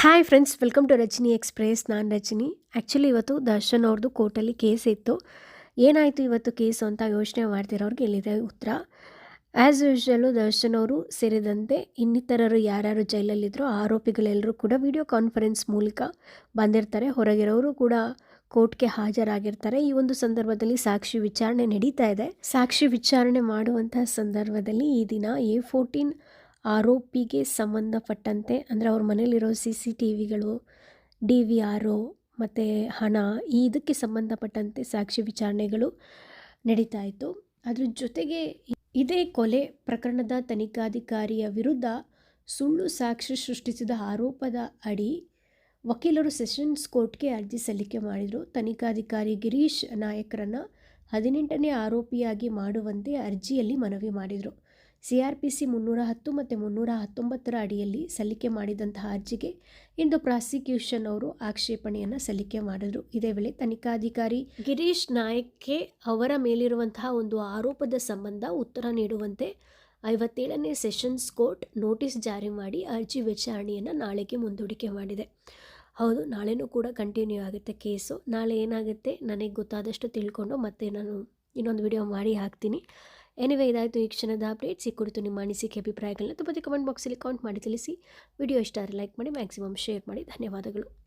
Hi friends, welcome to Rajani express. ನಾನು Rajani. Actually ಇವತ್ತು ದರ್ಶನ್ ಅವ್ರದ್ದು ಕೋರ್ಟಲ್ಲಿ ಕೇಸ್ ಇತ್ತು. ಏನಾಯಿತು ಇವತ್ತು ಕೇಸು ಅಂತ ಯೋಚನೆ ಮಾಡ್ತಿರೋರಿಗೆ ಇಲ್ಲಿದೆ ಉತ್ತರ. ಆ್ಯಸ್ ಯೂಶ್ವಲ್ಲು ದರ್ಶನ್ ಅವರು ಸೇರಿದಂತೆ ಇನ್ನಿತರರು ಯಾರ್ಯಾರು ಜೈಲಲ್ಲಿದ್ದರೋ ಆರೋಪಿಗಳೆಲ್ಲರೂ ಕೂಡ ವಿಡಿಯೋ ಕಾನ್ಫರೆನ್ಸ್ ಮೂಲಕ ಬಂದಿರ್ತಾರೆ. ಹೊರಗಿರೋರು ಕೂಡ ಕೋರ್ಟ್ಗೆ ಹಾಜರಾಗಿರ್ತಾರೆ. ಈ ಒಂದು ಸಂದರ್ಭದಲ್ಲಿ ಸಾಕ್ಷಿ ವಿಚಾರಣೆ ನಡೀತಾ ಇದೆ. ಸಾಕ್ಷಿ ವಿಚಾರಣೆ ಮಾಡುವಂತಹ ಸಂದರ್ಭದಲ್ಲಿ ಈ ದಿನ A14 ಆರೋಪಿಗೆ ಸಂಬಂಧಪಟ್ಟಂತೆ ಅಂದರೆ ಅವ್ರ ಮನೇಲಿರೋ CCTVಗಳು, DVR ಮತ್ತು ಹಣ ಇದಕ್ಕೆ ಸಂಬಂಧಪಟ್ಟಂತೆ ಸಾಕ್ಷಿ ವಿಚಾರಣೆಗಳು ನಡೀತಾ ಇತ್ತು. ಅದ್ರ ಜೊತೆಗೆ ಇದೇ ಕೊಲೆ ಪ್ರಕರಣದ ತನಿಖಾಧಿಕಾರಿಯ ವಿರುದ್ಧ ಸುಳ್ಳು ಸಾಕ್ಷಿ ಸೃಷ್ಟಿಸಿದ ಆರೋಪದ ಅಡಿ ವಕೀಲರು ಸೆಷನ್ಸ್ ಕೋರ್ಟ್ಗೆ ಅರ್ಜಿ ಸಲ್ಲಿಕೆ ಮಾಡಿದರು. ತನಿಖಾಧಿಕಾರಿ ಗಿರೀಶ್ ನಾಯಕ್ರನ್ನು 18ನೇ ಆರೋಪಿಯಾಗಿ ಮಾಡುವಂತೆ ಅರ್ಜಿಯಲ್ಲಿ ಮನವಿ ಮಾಡಿದರು. CRPC 310 ಮತ್ತು 319 ಅಡಿಯಲ್ಲಿ ಸಲ್ಲಿಕೆ ಮಾಡಿದಂತಹ ಅರ್ಜಿಗೆ ಇಂದು ಪ್ರಾಸಿಕ್ಯೂಷನ್ ಅವರು ಆಕ್ಷೇಪಣೆಯನ್ನು ಸಲ್ಲಿಕೆ ಮಾಡಿದರು. ಇದೇ ವೇಳೆ ತನಿಖಾಧಿಕಾರಿ ಗಿರೀಶ್ ನಾಯಕ್ಗೆ ಅವರ ಮೇಲಿರುವಂತಹ ಒಂದು ಆರೋಪದ ಸಂಬಂಧ ಉತ್ತರ ನೀಡುವಂತೆ 57ನೇ ಸೆಷನ್ಸ್ ಕೋರ್ಟ್ ನೋಟಿಸ್ ಜಾರಿ ಮಾಡಿ ಅರ್ಜಿ ವಿಚಾರಣೆಯನ್ನು ನಾಳೆಗೆ ಮುಂದೂಡಿಕೆ ಮಾಡಿದೆ. ಹೌದು, ನಾಳೆನೂ ಕೂಡ ಕಂಟಿನ್ಯೂ ಆಗುತ್ತೆ ಕೇಸು. ನಾಳೆ ಏನಾಗುತ್ತೆ ನನಗೆ ಗೊತ್ತಾದಷ್ಟು ತಿಳ್ಕೊಂಡು ಮತ್ತೆ ನಾನು ಇನ್ನೊಂದು ವಿಡಿಯೋ ಮಾಡಿ ಹಾಕ್ತೀನಿ. ಎನಿವೆ, ಇದಾಯಿತು ಈ ಕ್ಷಣದ ಅಪ್ಡೇಟ್ಸ್. ಈ ಕುರಿತು ನಿಮ್ಮ ಅನಿಸಿಕೆ ಅಭಿಪ್ರಾಯಗಳನ್ನ ತಪ್ಪದೆ ಕಮೆಂಟ್ ಬಾಕ್ಸಲ್ಲಿ ಕಾಮೆಂಟ್ ಮಾಡಿ ತಿಳಿಸಿ. ವಿಡಿಯೋ ಇಷ್ಟ ಆದರೆ ಲೈಕ್ ಮಾಡಿ, ಮ್ಯಾಕ್ಸಿಮಮ್ ಶೇರ್ ಮಾಡಿ. ಧನ್ಯವಾದಗಳು.